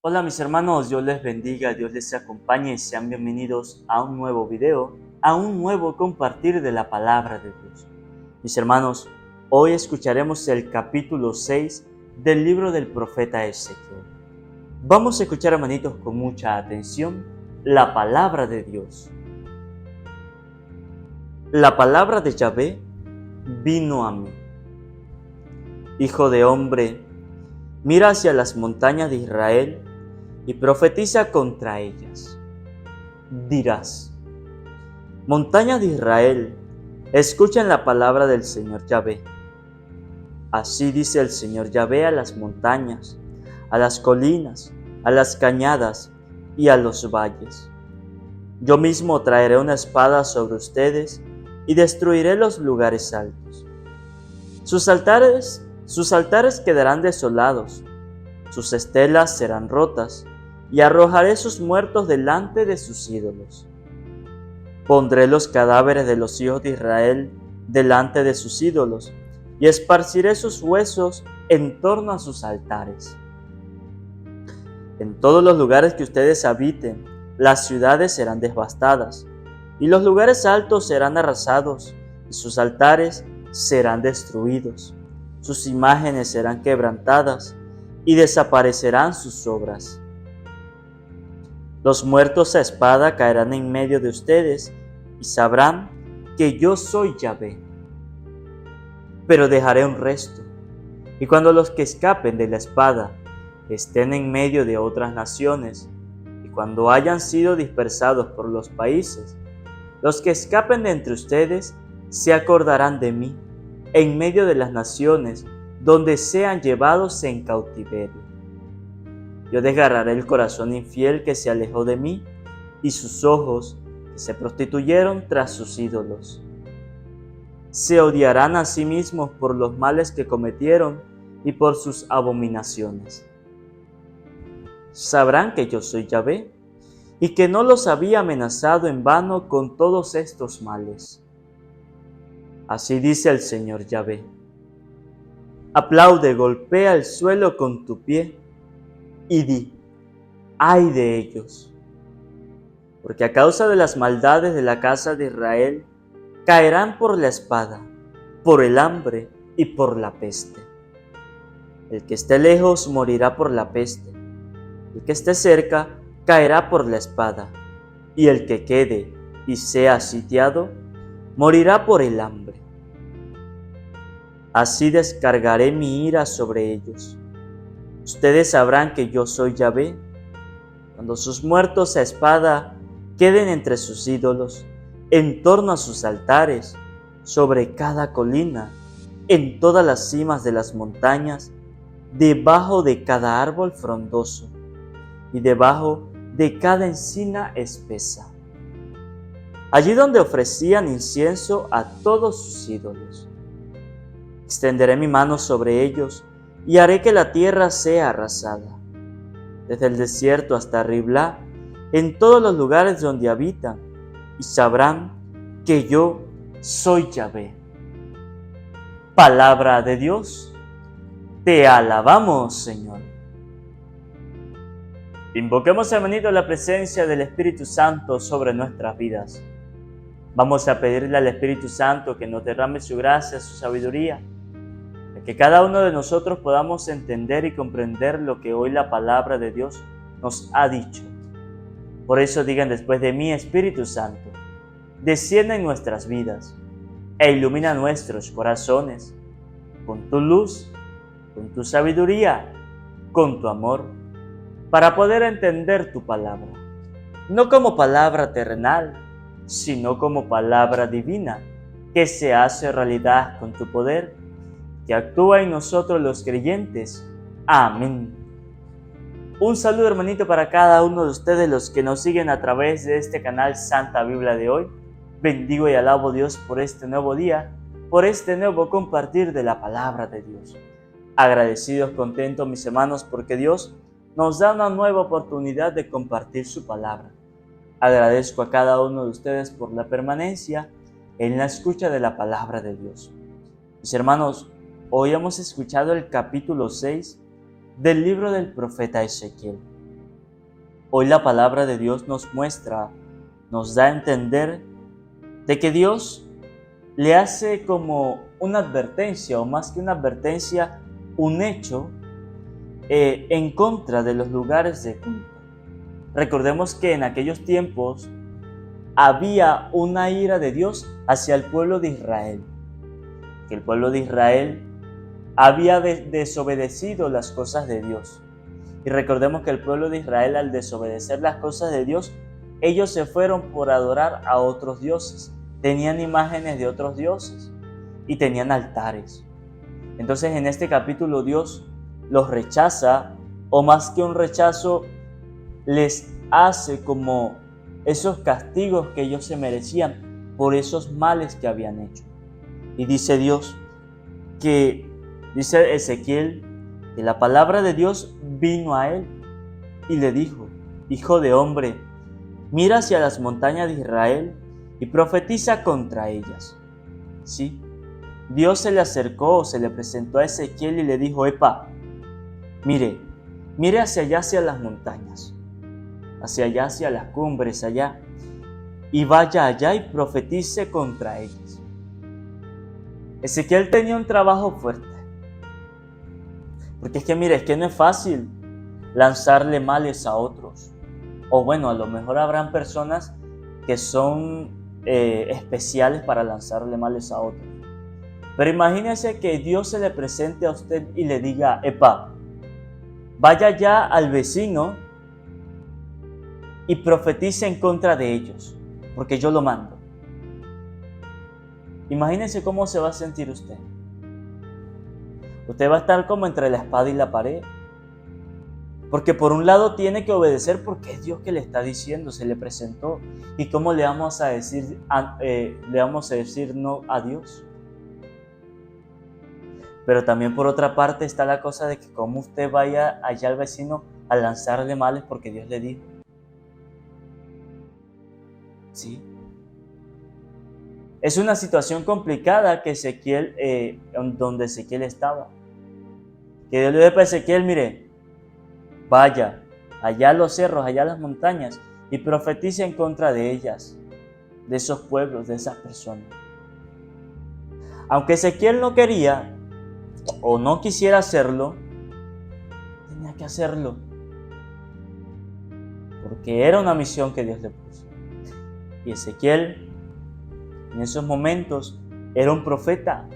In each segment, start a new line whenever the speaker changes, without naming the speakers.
Hola mis hermanos, Dios les bendiga, Dios les acompañe y sean bienvenidos a un nuevo video, a un nuevo compartir de la palabra de Dios. Mis hermanos, hoy escucharemos el capítulo 6 del libro del profeta Ezequiel. Vamos a escuchar, hermanitos, con mucha atención la palabra de Dios. La palabra de Yahvé vino a mí. Hijo de hombre, mira hacia las montañas de Israel y profetiza contra ellas. Dirás: montañas de Israel, escuchen la palabra del Señor Yahvé. Así dice el Señor Yahvé a las montañas, a las colinas, a las cañadas y a los valles. Yo mismo traeré una espada sobre ustedes y destruiré los lugares altos. Sus altares quedarán desolados, sus estelas serán rotas, y arrojaré sus muertos delante de sus ídolos. Pondré los cadáveres de los hijos de Israel delante de sus ídolos, y esparciré sus huesos en torno a sus altares. En todos los lugares que ustedes habiten, las ciudades serán devastadas, y los lugares altos serán arrasados, y sus altares serán destruidos. Sus imágenes serán quebrantadas, y desaparecerán sus obras. Los muertos a espada caerán en medio de ustedes, y sabrán que yo soy Yahvé. Pero dejaré un resto, y cuando los que escapen de la espada estén en medio de otras naciones, y cuando hayan sido dispersados por los países, los que escapen de entre ustedes se acordarán de mí en medio de las naciones donde sean llevados en cautiverio. Yo desgarraré el corazón infiel que se alejó de mí y sus ojos que se prostituyeron tras sus ídolos. Se odiarán a sí mismos por los males que cometieron y por sus abominaciones. Sabrán que yo soy Yahvé y que no los había amenazado en vano con todos estos males. Así dice el Señor Yahvé: aplaude, golpea el suelo con tu pie y di: ¡ay de ellos! Porque a causa de las maldades de la casa de Israel, caerán por la espada, por el hambre y por la peste. El que esté lejos morirá por la peste, el que esté cerca caerá por la espada, y el que quede y sea sitiado morirá por el hambre. Así descargaré mi ira sobre ellos. Ustedes sabrán que yo soy Yahvé, cuando sus muertos a espada queden entre sus ídolos, en torno a sus altares, sobre cada colina, en todas las cimas de las montañas, debajo de cada árbol frondoso y debajo de cada encina espesa. Allí donde ofrecían incienso a todos sus ídolos. Extenderé mi mano sobre ellos y haré que la tierra sea arrasada, desde el desierto hasta Riblá, en todos los lugares donde habitan, y sabrán que yo soy Yahvé. Palabra de Dios, te alabamos, Señor. Invoquemos, hermanito, la presencia del Espíritu Santo sobre nuestras vidas. Vamos a pedirle al Espíritu Santo que nos derrame su gracia, su sabiduría, para que cada uno de nosotros podamos entender y comprender lo que hoy la palabra de Dios nos ha dicho. Por eso digan después de mí: Espíritu Santo, desciende en nuestras vidas e ilumina nuestros corazones con tu luz, con tu sabiduría, con tu amor, para poder entender tu palabra, no como palabra terrenal, sino como palabra divina, que se hace realidad con tu poder, que actúa en nosotros los creyentes. Amén. Un saludo, hermanito, para cada uno de ustedes, los que nos siguen a través de este canal Santa Biblia de hoy. Bendigo y alabo a Dios por este nuevo día, por este nuevo compartir de la palabra de Dios. Agradecidos, contentos, mis hermanos, porque Dios nos da una nueva oportunidad de compartir su palabra. Agradezco a cada uno de ustedes por la permanencia en la escucha de la palabra de Dios. Mis hermanos, hoy hemos escuchado el capítulo 6 del libro del profeta Ezequiel. Hoy la palabra de Dios nos muestra, nos da a entender de que Dios le hace como una advertencia, o más que una advertencia, un hecho en contra de los lugares de culto. Recordemos que en aquellos tiempos había una ira de Dios hacia el pueblo de Israel, que el pueblo de Israel había desobedecido las cosas de Dios. Y recordemos que el pueblo de Israel, al desobedecer las cosas de Dios, ellos se fueron por adorar a otros dioses. Tenían imágenes de otros dioses y tenían altares. Entonces en este capítulo Dios los rechaza, o más que un rechazo, les hace como esos castigos que ellos se merecían por esos males que habían hecho. Y dice Dios que, dice Ezequiel, que la palabra de Dios vino a él y le dijo: Hijo de hombre, mira hacia las montañas de Israel y profetiza contra ellas. Sí, Dios se le acercó, se le presentó a Ezequiel y le dijo: Epa, mire hacia allá, hacia las montañas, hacia allá, hacia las cumbres, allá, y vaya allá y profetice contra ellas. Ezequiel tenía un trabajo fuerte, porque es que no es fácil lanzarle males a otros. O bueno, a lo mejor habrán personas que son especiales para lanzarle males a otros. Pero imagínese que Dios se le presente a usted y le diga: Epa, vaya ya al vecino y profetice en contra de ellos, porque yo lo mando. Imagínese cómo se va a sentir usted. Usted va a estar como entre la espada y la pared. Porque por un lado tiene que obedecer porque es Dios que le está diciendo, se le presentó. ¿Y cómo le vamos a decir no a Dios? Pero también por otra parte está la cosa de que como usted vaya allá al vecino a lanzarle males porque Dios le dijo. ¿Sí? Es una situación complicada que donde Ezequiel estaba. Que Dios le dijo a Ezequiel: mire, vaya allá a los cerros, allá a las montañas, y profetice en contra de ellas, de esos pueblos, de esas personas. Aunque Ezequiel no quería o no quisiera hacerlo, tenía que hacerlo, porque era una misión que Dios le puso. Y Ezequiel, en esos momentos, era un profeta,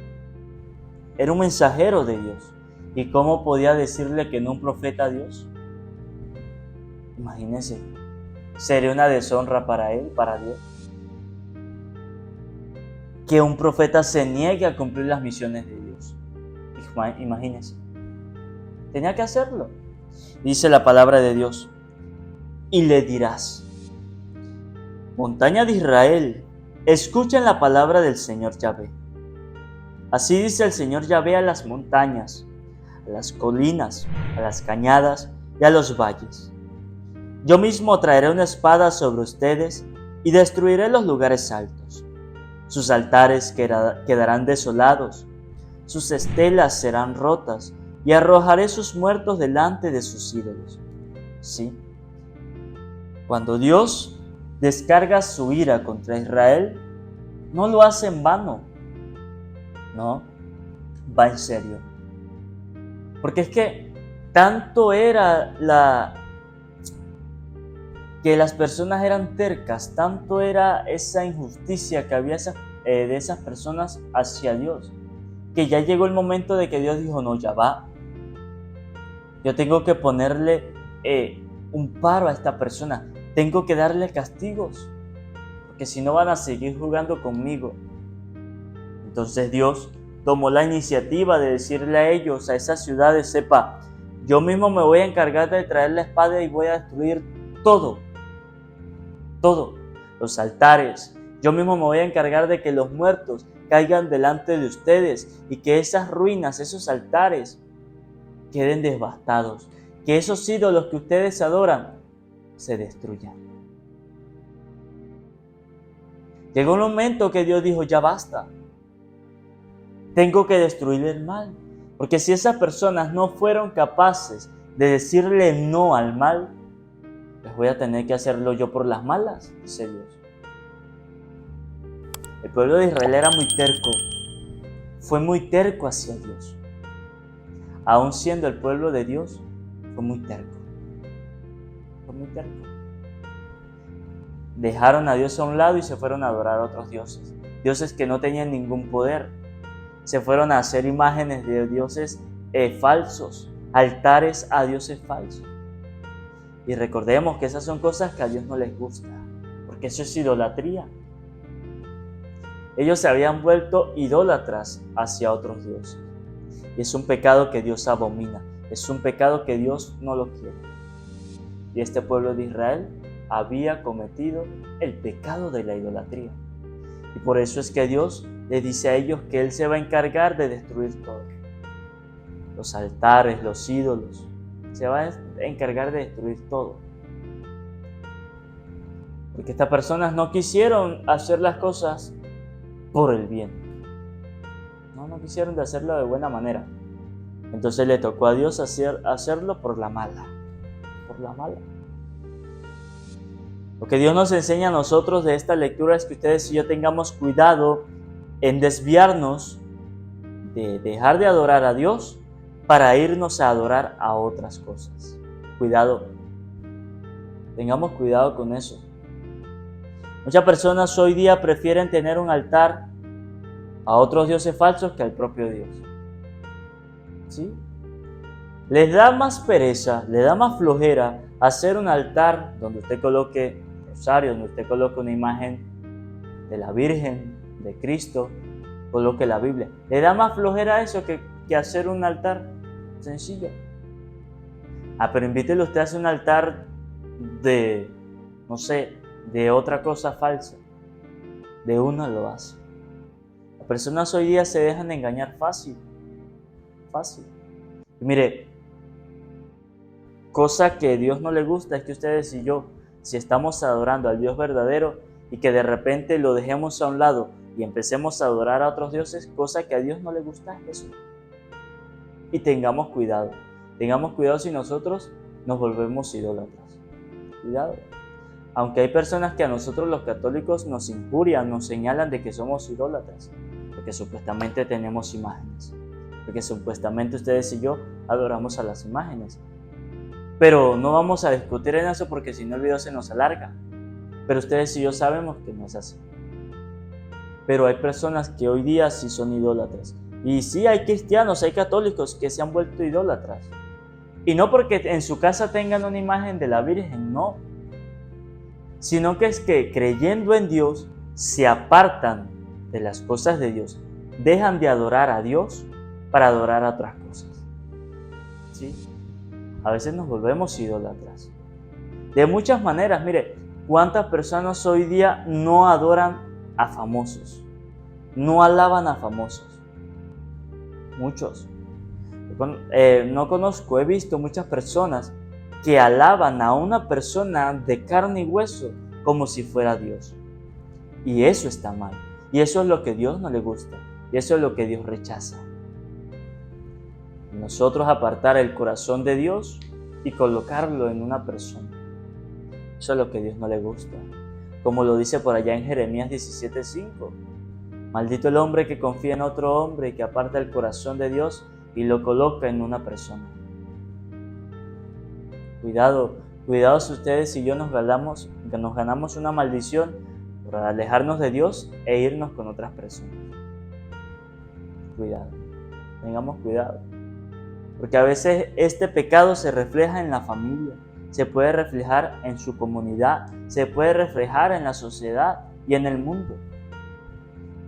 era un mensajero de Dios. ¿Y cómo podía decirle que no un profeta a Dios? Imagínense, sería una deshonra para él, para Dios, que un profeta se niegue a cumplir las misiones de Dios. Imagínense, tenía que hacerlo. Dice la palabra de Dios: y le dirás: montaña de Israel, escuchen la palabra del Señor Yahvé. Así dice el Señor Yahvé a las montañas, a las colinas, a las cañadas y a los valles. Yo mismo traeré una espada sobre ustedes y destruiré los lugares altos. Sus altares quedarán desolados, sus estelas serán rotas y arrojaré sus muertos delante de sus ídolos. Sí, cuando Dios descarga su ira contra Israel, no lo hace en vano, no, va en serio. Porque es que tanto era que las personas eran tercas, tanto era esa injusticia que había de esas personas hacia Dios, que ya llegó el momento de que Dios dijo: no, ya va, yo tengo que ponerle un paro a esta persona, tengo que darle castigos, porque si no van a seguir jugando conmigo. Entonces Dios tomó la iniciativa de decirle a ellos, a esas ciudades: sepa, yo mismo me voy a encargar de traer la espada y voy a destruir todo, los altares. Yo mismo me voy a encargar de que los muertos caigan delante de ustedes y que esas ruinas, esos altares queden devastados, que esos ídolos que ustedes adoran se destruyan. Llegó un momento que Dios dijo: ya basta, tengo que destruir el mal, porque si esas personas no fueron capaces de decirle no al mal, pues voy a tener que hacerlo yo por las malas, dice Dios. El pueblo de Israel era muy terco, fue muy terco hacia Dios. Aún siendo el pueblo de Dios, fue muy terco. Fue muy terco. Dejaron a Dios a un lado y se fueron a adorar a otros dioses. Dioses que no tenían ningún poder. Se fueron a hacer imágenes de dioses falsos, altares a dioses falsos. Y recordemos que esas son cosas que a Dios no les gusta, porque eso es idolatría. Ellos se habían vuelto idólatras hacia otros dioses. Y es un pecado que Dios abomina, es un pecado que Dios no lo quiere. Y este pueblo de Israel había cometido el pecado de la idolatría. Y por eso es que Dios les dice a ellos que Él se va a encargar de destruir todo. Los altares, los ídolos, se va a encargar de destruir todo. Porque estas personas no quisieron hacer las cosas por el bien. No quisieron de hacerlo de buena manera. Entonces le tocó a Dios hacerlo por la mala. Por la mala. Lo que Dios nos enseña a nosotros de esta lectura es que ustedes y yo tengamos cuidado en desviarnos de dejar de adorar a Dios para irnos a adorar a otras cosas. Cuidado. Tengamos cuidado con eso. Muchas personas hoy día prefieren tener un altar a otros dioses falsos que al propio Dios. ¿Sí? Les da más pereza, les da más flojera hacer un altar donde usted coloque rosario, donde usted coloque una imagen de la Virgen, de Cristo, coloque la Biblia. Le da más flojera eso que hacer un altar sencillo. Pero invítelo usted a hacer un altar de, no sé, de otra cosa falsa. De uno lo hace. Las personas hoy día se dejan engañar fácil. Fácil. Y mire, cosa que a Dios no le gusta es que ustedes y yo, si estamos adorando al Dios verdadero y que de repente lo dejemos a un lado y empecemos a adorar a otros dioses, cosa que a Dios no le gusta es eso. Y tengamos cuidado si nosotros nos volvemos idólatras. Cuidado. Aunque hay personas que a nosotros los católicos nos injurian, nos señalan de que somos idólatras, porque supuestamente tenemos imágenes, porque supuestamente ustedes y yo adoramos a las imágenes. Pero no vamos a discutir en eso porque si no el video se nos alarga. Pero ustedes y yo sabemos que no es así. Pero hay personas que hoy día sí son idólatras. Y sí hay cristianos, hay católicos que se han vuelto idólatras. Y no porque en su casa tengan una imagen de la Virgen, no. Sino que es que creyendo en Dios se apartan de las cosas de Dios. Dejan de adorar a Dios para adorar a otras cosas. ¿Sí? A veces nos volvemos idólatras. De muchas maneras, mire, ¿cuántas personas hoy día no adoran a famosos? No alaban a famosos. Muchos. No conozco, he visto muchas personas que alaban a una persona de carne y hueso como si fuera Dios. Y eso está mal. Y eso es lo que Dios no le gusta. Y eso es lo que Dios rechaza. Nosotros apartar el corazón de Dios y colocarlo en una persona. Eso es lo que Dios no le gusta. Como lo dice por allá en Jeremías 17:5. Maldito el hombre que confía en otro hombre y que aparta el corazón de Dios y lo coloca en una persona. Cuidado si ustedes y yo nos ganamos una maldición por alejarnos de Dios e irnos con otras personas. Cuidado, tengamos cuidado. Porque a veces este pecado se refleja en la familia, se puede reflejar en su comunidad, se puede reflejar en la sociedad y en el mundo,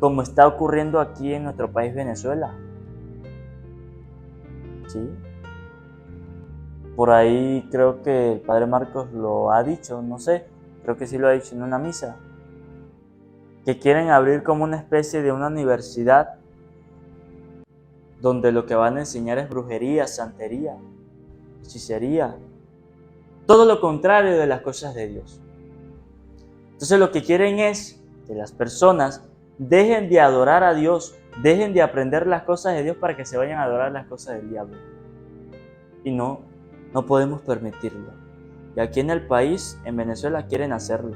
como está ocurriendo aquí en nuestro país Venezuela. ¿Sí? Por ahí creo que el Padre Marcos lo ha dicho, no sé, creo que sí lo ha dicho en una misa, que quieren abrir como una especie de una universidad donde lo que van a enseñar es brujería, santería, hechicería, todo lo contrario de las cosas de Dios. Entonces lo que quieren es que las personas dejen de adorar a Dios, dejen de aprender las cosas de Dios para que se vayan a adorar las cosas del diablo. Y no podemos permitirlo. Y aquí en el país, en Venezuela, quieren hacerlo.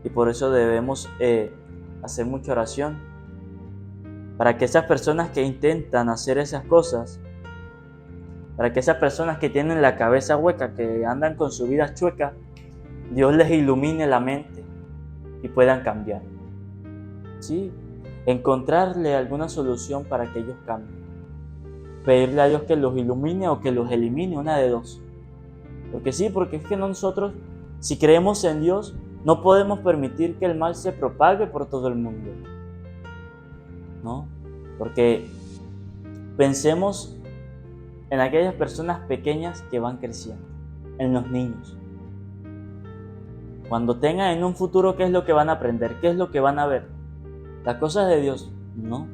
Y por eso debemos hacer mucha oración, para que esas personas que intentan hacer esas cosas, para que esas personas que tienen la cabeza hueca, que andan con su vida chueca, Dios les ilumine la mente y puedan cambiar. Sí, encontrarle alguna solución para que ellos cambien. Pedirle a Dios que los ilumine o que los elimine, una de dos. Porque es que nosotros, si creemos en Dios, no podemos permitir que el mal se propague por todo el mundo, ¿no? Porque pensemos en aquellas personas pequeñas que van creciendo, en los niños. Cuando tengan en un futuro, ¿qué es lo que van a aprender? ¿Qué es lo que van a ver? ¿Las cosas de Dios? No.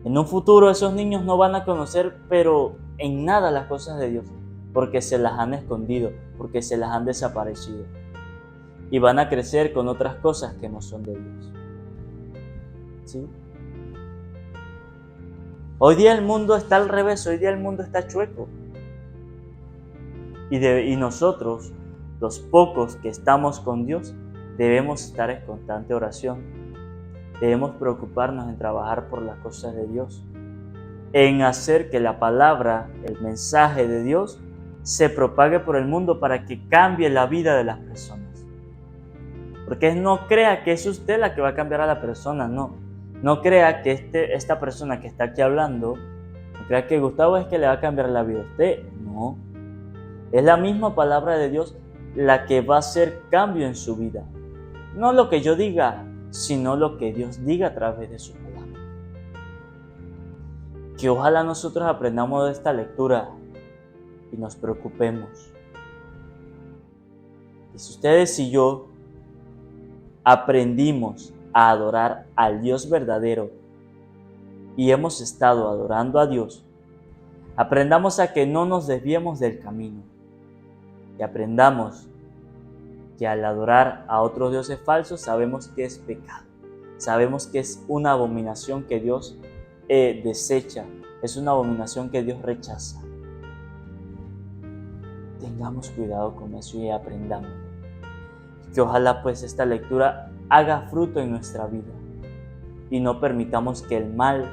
En un futuro esos niños no van a conocer, pero en nada, las cosas de Dios, porque se las han escondido, porque se las han desaparecido. Y van a crecer con otras cosas que no son de Dios. ¿Sí? Hoy día el mundo está al revés, hoy día el mundo está chueco. Y nosotros, los pocos que estamos con Dios, debemos estar en constante oración. Debemos preocuparnos en trabajar por las cosas de Dios, en hacer que la palabra, el mensaje de Dios, se propague por el mundo para que cambie la vida de las personas. Porque no crea que es usted la que va a cambiar a la persona, no. No crea que esta persona que está aquí hablando, no crea que Gustavo es que le va a cambiar la vida a usted, no. Es la misma palabra de Dios la que va a hacer cambio en su vida. No lo que yo diga, sino lo que Dios diga a través de su palabra. Que ojalá nosotros aprendamos de esta lectura y nos preocupemos. Y si ustedes y yo aprendimos a adorar al Dios verdadero y hemos estado adorando a Dios, aprendamos a que no nos desviemos del camino y aprendamos que al adorar a otros dioses falsos sabemos que es pecado, sabemos que es una abominación que Dios desecha, es una abominación que Dios rechaza. Tengamos cuidado con eso y aprendamos. Que ojalá pues esta lectura haga fruto en nuestra vida y no permitamos que el mal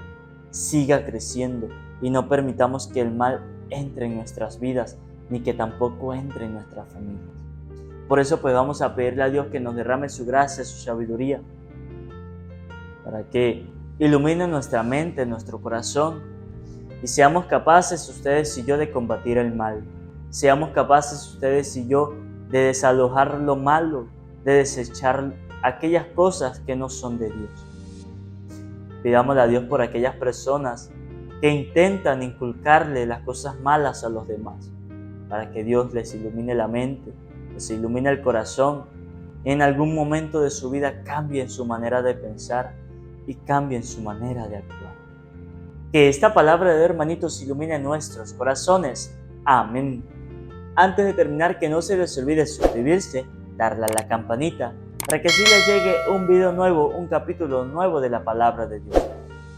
siga creciendo y no permitamos que el mal entre en nuestras vidas ni que tampoco entre en nuestras familias. Por eso pues vamos a pedirle a Dios que nos derrame su gracia, su sabiduría, para que ilumine nuestra mente, nuestro corazón y seamos capaces ustedes y yo de combatir el mal. Seamos capaces ustedes y yo de desalojar lo malo, de desechar aquellas cosas que no son de Dios. Pidámosle a Dios por aquellas personas que intentan inculcarle las cosas malas a los demás, para que Dios les ilumine la mente, les ilumine el corazón, y en algún momento de su vida cambien su manera de pensar y cambien su manera de actuar. Que esta palabra de hermanitos ilumine nuestros corazones. Amén. Antes de terminar, que no se les olvide suscribirse, darle a la campanita, para que así les llegue un video nuevo, un capítulo nuevo de la palabra de Dios.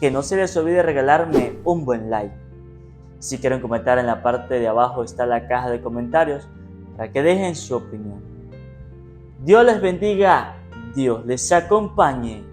Que no se les olvide regalarme un buen like. Si quieren comentar, en la parte de abajo está la caja de comentarios para que dejen su opinión. Dios les bendiga, Dios les acompañe.